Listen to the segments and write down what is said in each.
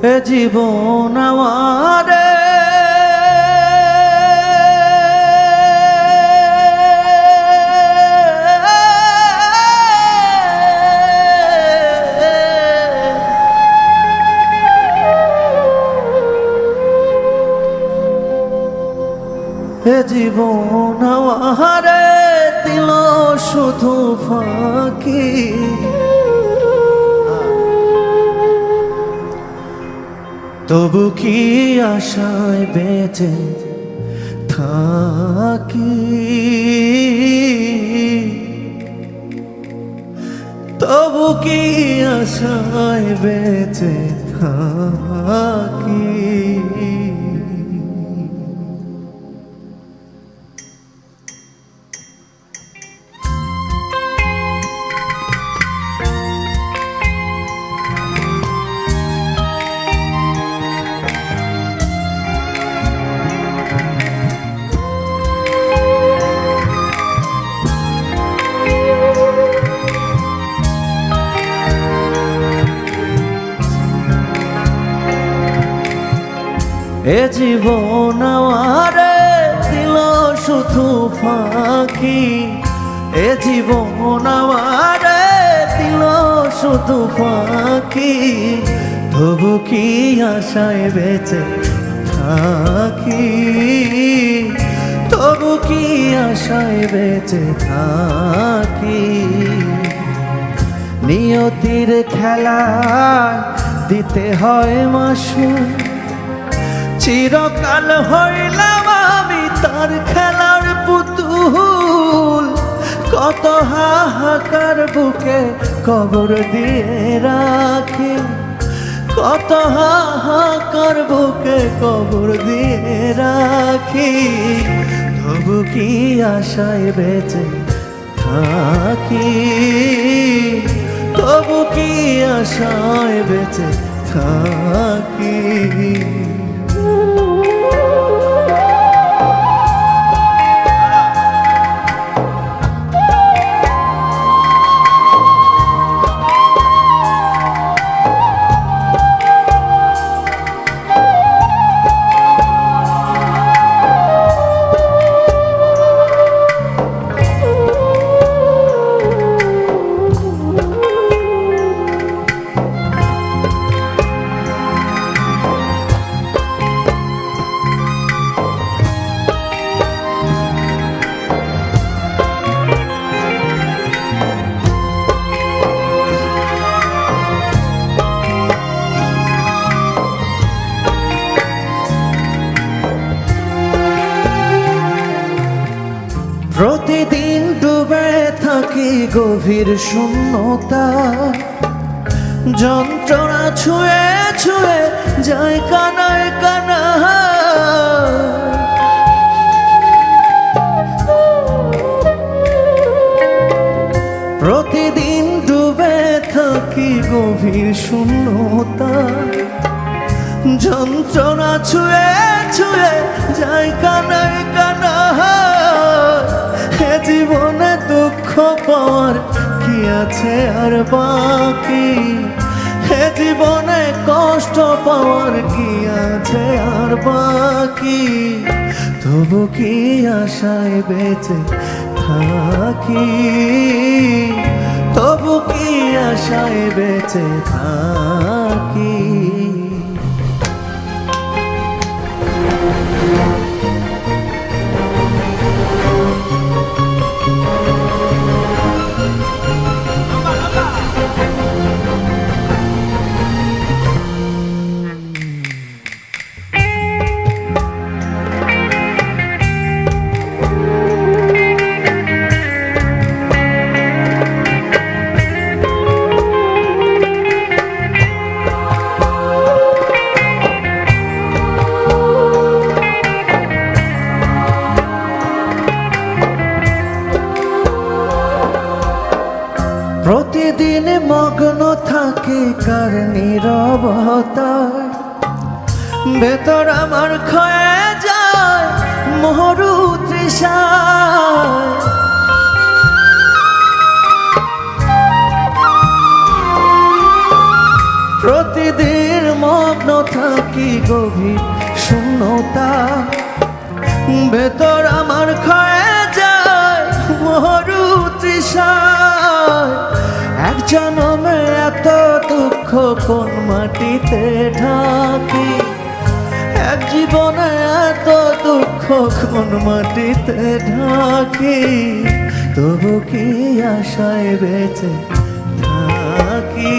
এ জীবন আমার এ জীবন আমার দিল শুধু ফাঁকি তবু কি আশায় বেঁচে থাকি তবু কি আশায় বেঁচে থাকি এ জীবন আমার দিল শুধু ফাঁকি এ জীবন আমার দিল শুধু ফাঁকি তবু কি আশায় বেঁচে থাকি তবু কি আশায় বেঁচে থাকি নিয়তির খেলা দিতে হয় মাসুল চিরকাল হইলাম আমি তার খেলার পুতুল কত হাহাকার বুকে কবর দিয়ে রাখি কত হাহাকার বুকে কবর দিয়ে রাখি তবু কি আশায় বেঁচে থাকি তবু কি আশায় বেঁচে থাকি প্রতিদিন ডুবে থাকি গভীর শূন্যতা যন্ত্রণা ছুঁয়ে ছুঁয়ে যায় কানায় কানা প্রতিদিন ডুবে থাকি গভীর শূন্যতা যন্ত্রণা ছুঁয়ে ছুঁয়ে যায় কানায় কানা জীবনে দুঃখ পাওয়ার কি আছে আর বাকি হে জীবনে কষ্ট পাওয়ার কি আছে আর বাকি তবু কি আশায় বেঁচে থাকি তবু কি আশায় বেঁচে থাকি প্রতিদিন মগ্ন থাকে কার নীরবতায় ভেতর আমার ক্ষয়ে যায় মরু তৃষায় প্রতিদিন মগ্ন থাকি গভীর শূন্যতা, ভেতর আমার ক্ষয়ে যায় মরু তৃষায়। এক জনমে এত দুঃখ কোন মাটিতে ঢাকি, এক জীবনে এত দুঃখ কোন মাটিতে ঢাকি। তবু কি আশায় বেঁচে থাকি,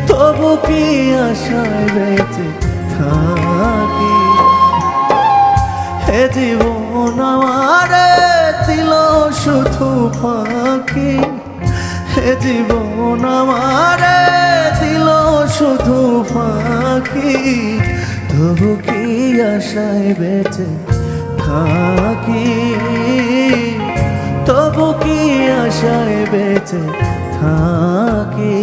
তবু কি আশায় বেঁচে থাকি। হে জীবন আমারে দিল শুধু ফাঁকি, হে জীবন আমারে দিল শুধু ফাঁকি। তবু কি আশায় বেঁচে থাকি, তবু কি আশায় বেঁচে থাকি।